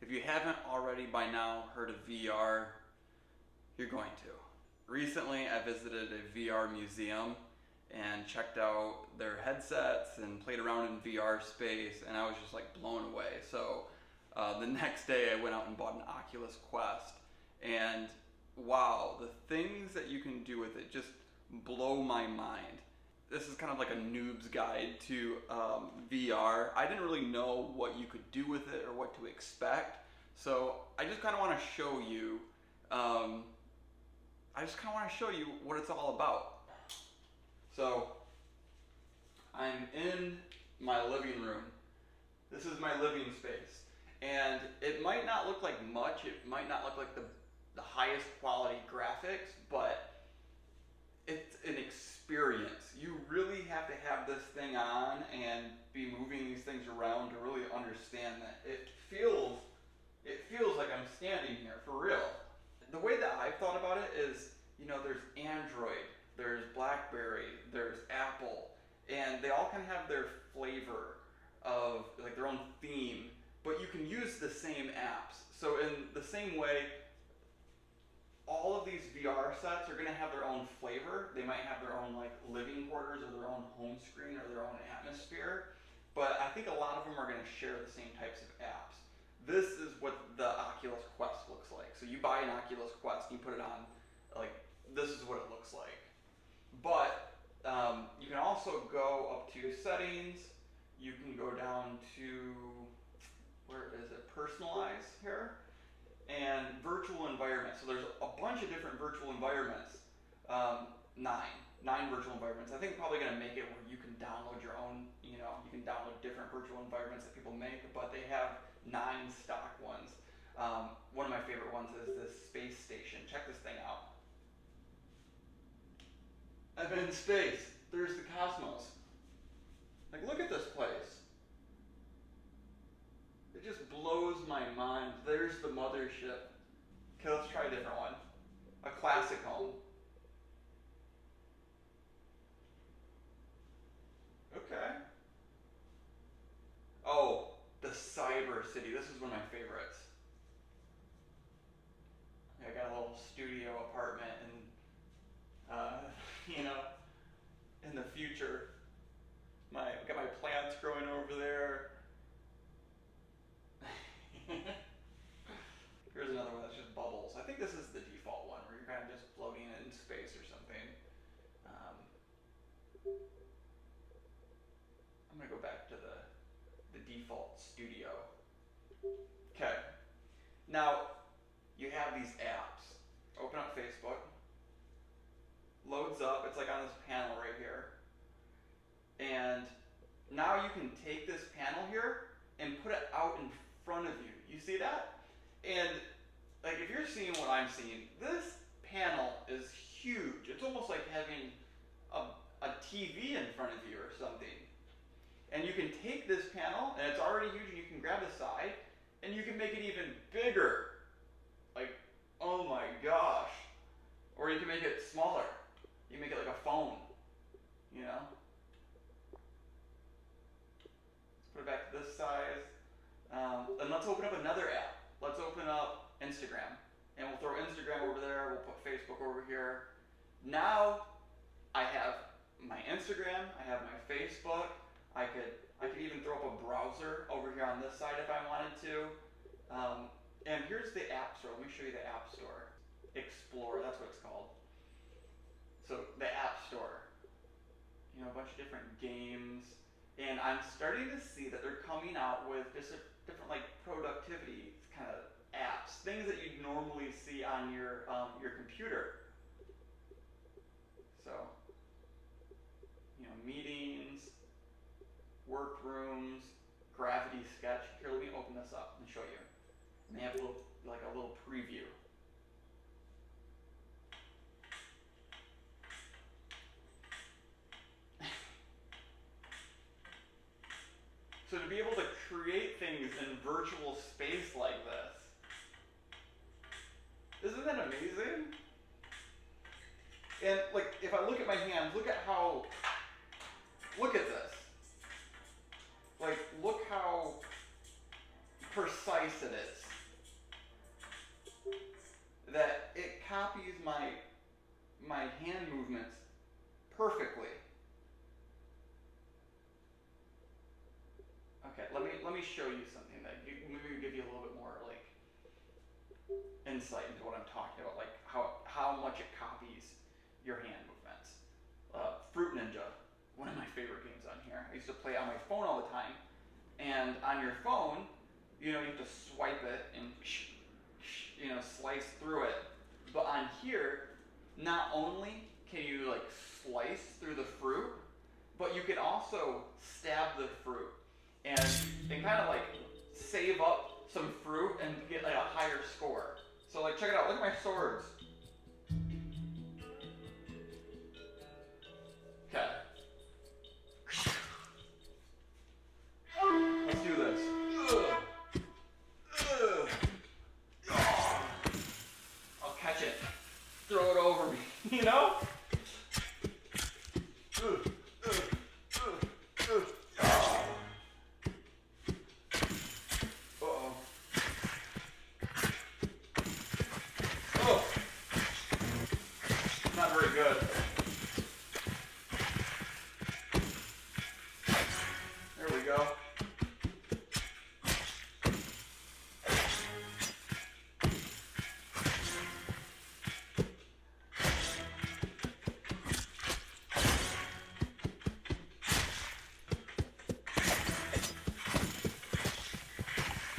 If you haven't already by now heard of VR, you're going to. Recently, I visited a VR museum and checked out their headsets and played around in VR space, and I was just like blown away. So the next day I went out and bought an Oculus Quest, and wow, the things that you can do with it just blow my mind. This is kind of like a noob's guide to VR. I didn't really know what you could do with it or what to expect, so I just kind of want to show you what it's all about. So I'm in my living room. This is my living space, and it might not look like much. It might not look like the highest quality graphics, but it's an experience. You really have to have this thing on and be moving these things around to really understand that it feels like I'm standing here for real. The way that I've thought about it is, there's Android, there's BlackBerry, there's Apple, and they all kind of have their flavor of like their own theme, but you can use the same apps. So in the same way, all of these VR sets are going to have their own flavor. They might have their own like living quarters or their own home screen or their own atmosphere, but I think a lot of them are going to share the same types of apps. This is what the Oculus Quest looks like. So you buy an Oculus Quest, and you put it on, like this is what it looks like. But you can also go up to settings. You can go down to, where is it, personalize here, and virtual environments. So there's a bunch of different virtual environments, nine virtual environments. I think probably going to make it where you can download your own, you can download different virtual environments that people make, but they have 9 stock ones. One of my favorite ones is this space station. Check this thing out. I've been in space. There's the cosmos. Like, look at this place. It just blows my mind. There's the mothership. Okay, let's try a different one. A classic home. Okay. Oh, the cyber city. This is one of my favorites. I got a little studio apartment and, in the future. Got my plants growing over there. Here's another one that's just bubbles. I think this is the default one where you're kind of just floating in space or something. I'm gonna go back to the default studio. Okay. Now you have these apps. Open up Facebook. Loads up. It's like on this panel right here. And now you can take this panel here and put it out in front of you. You see that? And like if you're seeing what I'm seeing, this panel is huge. It's almost like having a TV in front of you or something. And you can take this panel, and it's already huge, and you can grab the side, and you can make it even bigger. Like, oh my gosh. Or you can make it smaller. You can make it like a phone, Let's put it back to this size. And let's open up another app. Let's open up Instagram. And we'll throw Instagram over there. We'll put Facebook over here. Now I have my Instagram. I have my Facebook. I could even throw up a browser over here on this side if I wanted to. And here's the App Store. Let me show you the App Store. Explore, that's what it's called. So the App Store. A bunch of different games. And I'm starting to see that they're coming out with just different like productivity kind of apps, things that you'd normally see on your computer. So, meetings, workrooms, gravity sketch. Here, let me open this up and show you. And they have a little preview. So to be able to create things in virtual space like this, isn't that amazing? And like, if I look at my hands, look at this. Like, look how precise it is. my hand movements perfectly. Okay, let me show you something that maybe give you a little bit more like insight into what I'm talking about, like how much it copies your hand movements. Fruit Ninja, one of my favorite games on here. I used to play on my phone all the time, and on your phone, you know, you have to swipe it and you know, slice through it. But on here, not only can you like slice through the fruit, but you can also stab the fruit and kind of like save up some fruit and get like a higher score. So like check it out, look at my swords. Okay. Let's do this. I'll catch it. Throw it over me, you know? Not very good. There we go.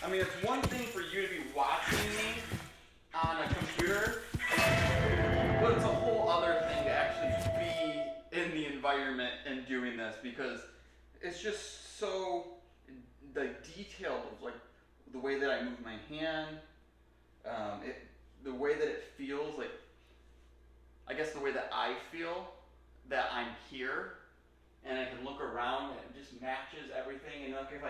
I mean, it's one thing for you to be watching me on a computer, but it's a whole other thing to actually be in the environment and doing this, because it's just so like detailed of like the way that I move my hand, the way that it feels, like I guess the way that I feel that I'm here, and I can look around and it just matches everything. And like if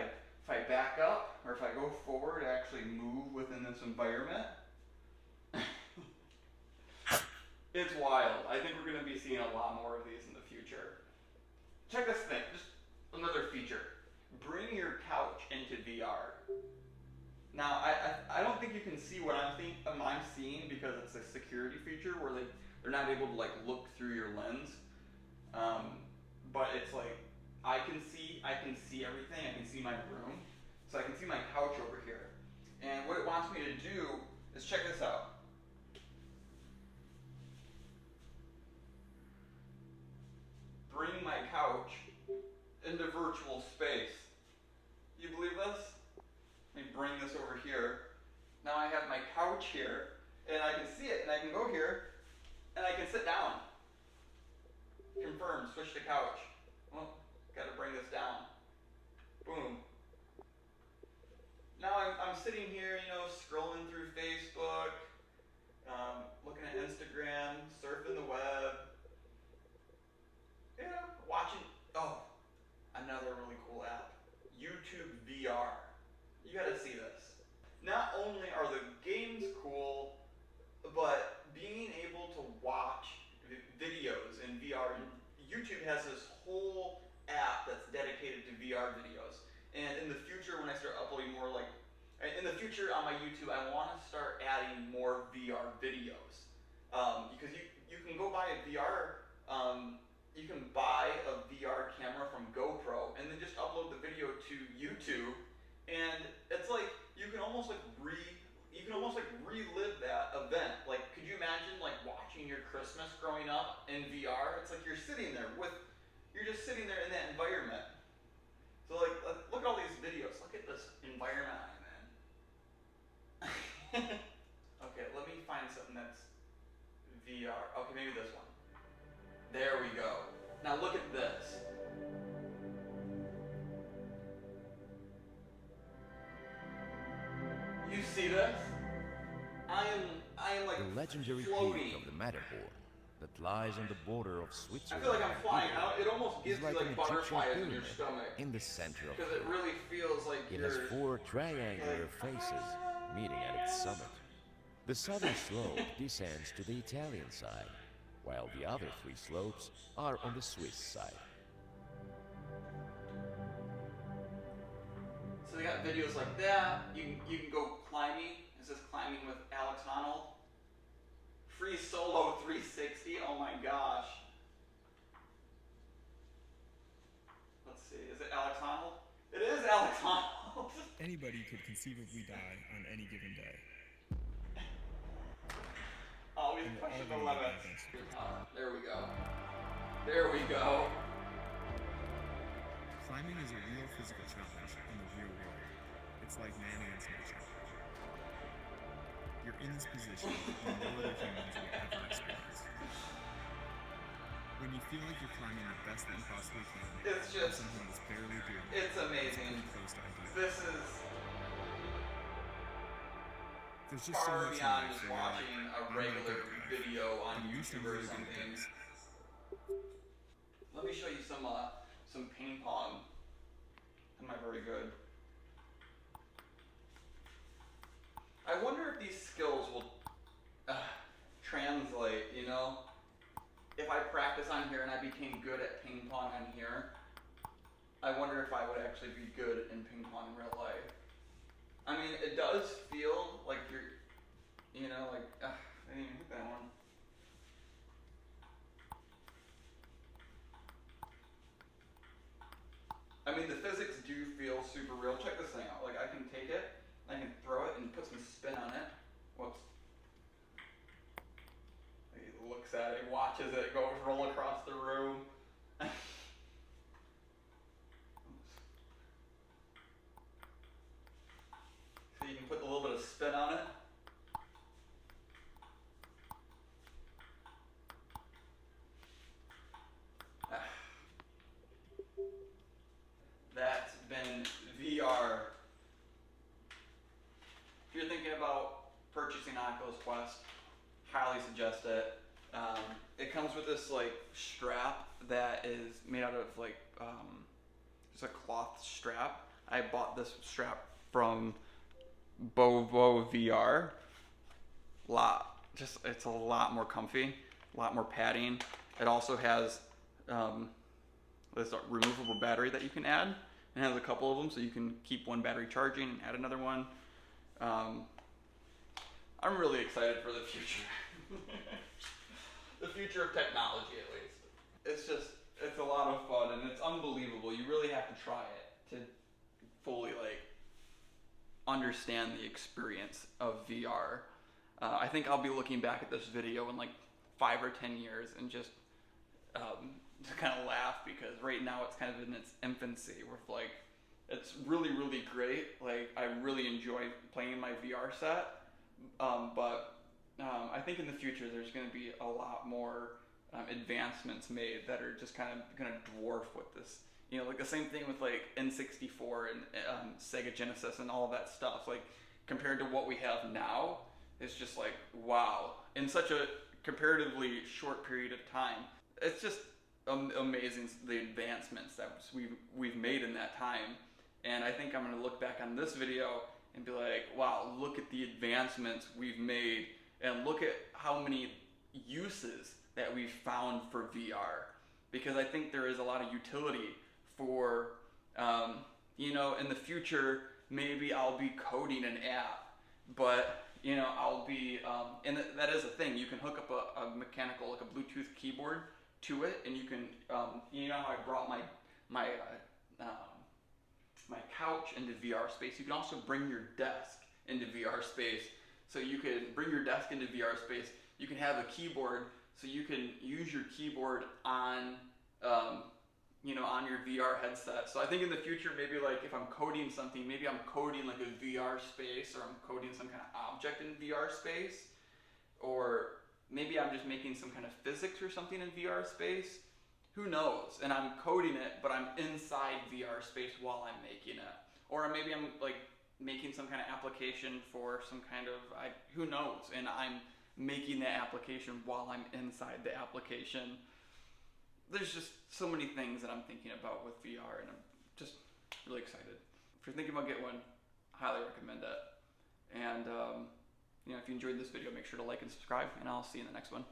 I back up or if I go forward, I actually move within this environment. It's wild. I think we're going to be seeing a lot more of these in the future. Check this thing, just another feature. Bring your couch into VR. Now, I don't think you can see what I'm seeing because it's a security feature where they're not able to like look through your lens. But it's like I can see everything. I can see my room, so I can see my couch over here. And what it wants me to do is check this out. Bring my couch into virtual space. You believe this? Let me bring this over here. Now I have my couch here, and I can see it, and I can go here, and I can sit down. Confirm, switch to couch. Well, gotta bring this down. Boom. Now I'm sitting here, you know, scrolling through Facebook, looking at Instagram, surfing the web. Yeah, watching, another really cool app, YouTube VR. You gotta see this. Not only are the games cool, but being able to watch videos in VR, YouTube has this whole app that's dedicated to VR videos. And in the future, when I start uploading more in the future on my YouTube, I wanna start adding more VR videos. Because you can go buy a VR, you can buy a VR camera from GoPro and then just upload the video to YouTube, and it's like you can almost like relive that event. Like, could you imagine like watching your Christmas growing up in VR? It's like you're just sitting there in that environment. So like look at all these videos. Look at this environment I'm in. Okay, let me find something that's VR. Okay, maybe this one. There we go. Now look at this. You see this? I am like the legendary floating. peak of the Matterhorn that lies on the border of I Switzerland. feel like I'm flying out. It almost gives is you like like an butterflies Egyptian in your pyramid stomach. in the center of Because the it earth. really feels like It you're... has 4 triangular faces meeting at its summit. The southern slope descends to the Italian side, while the other 3 slopes are on the Swiss side. So they got videos like that. You can go climbing. This is climbing with Alex Honnold. Free solo anybody could conceivably die on any given day. Always And we're pushing all the gonna get limits. there eventually. There we go. There we go. Climbing is a real physical challenge in the real world. It's like man against nature. You're in this position that no other humans will ever experience. When you feel like you're climbing the best that you possibly can, It's just, something that's barely doing it's amazing. pretty close to ideal. This is There's just so far much in beyond life just where you're watching like, a I'm not regular good at that. video on But at least I'm YouTube or really good at something. this. Let me show you some ping pong. Am I very good? I wonder if these skills will translate, you know? If I practice on here and I became good at ping pong on here, I wonder if I would actually be good in ping pong in real life. I mean, it does feel like you're, you know, like, I didn't even hit that one. I mean, the physics do feel super real. Check this thing out. Like, I can take it, I can throw it, and put some spin on it. Whoops. He looks at it, watches it go roll across the room. So you can put a little bit of spin on it. That's been VR. If you're thinking about purchasing Oculus Quest, highly suggest it. It comes with this like strap that is made out of like just a cloth strap. I bought this strap from Bovo VR. It's a lot more comfy, a lot more padding. It also has this removable battery that you can add. It has a couple of them, so you can keep one battery charging and add another one. I'm really excited for the future. The future of technology, at least. It's a lot of fun, and it's unbelievable. You really have to try it to fully, like, understand the experience of VR. I think I'll be looking back at this video in, like, 5 or 10 years and just kind of laugh, because right now it's kind of in its infancy with, like, it's really, really great. Like, I really enjoy playing my VR set, but I think in the future there's going to be a lot more advancements made that are just kind of going to dwarf what this, you know, like the same thing with like N64 and Sega Genesis and all of that stuff. Like, compared to what we have now, it's just like, wow, in such a comparatively short period of time. It's just amazing, the advancements that we've made in that time. And I think I'm going to look back on this video and be like, wow, look at the advancements we've made, and look at how many uses that we've found for VR. Because I think there is a lot of utility for, you know, in the future, maybe I'll be coding an app, but, you know, I'll be, and that is a thing, you can hook up a mechanical, like a Bluetooth keyboard to it, and you can, you know how I brought my couch into VR space. You can also bring your desk into VR space. So you can bring your desk into VR space. You can have a keyboard, so you can use your keyboard on, you know, on your VR headset. So I think in the future, maybe like if I'm coding something, maybe I'm coding like a VR space, or I'm coding some kind of object in VR space, or maybe I'm just making some kind of physics or something in VR space. Who knows? And I'm coding it, but I'm inside VR space while I'm making it. Or maybe I'm like making some kind of application for some kind of, who knows? And I'm making that application while I'm inside the application. There's just so many things that I'm thinking about with VR, and I'm just really excited. If you're thinking about getting one, highly recommend it. And you know, if you enjoyed this video, make sure to like and subscribe, and I'll see you in the next one.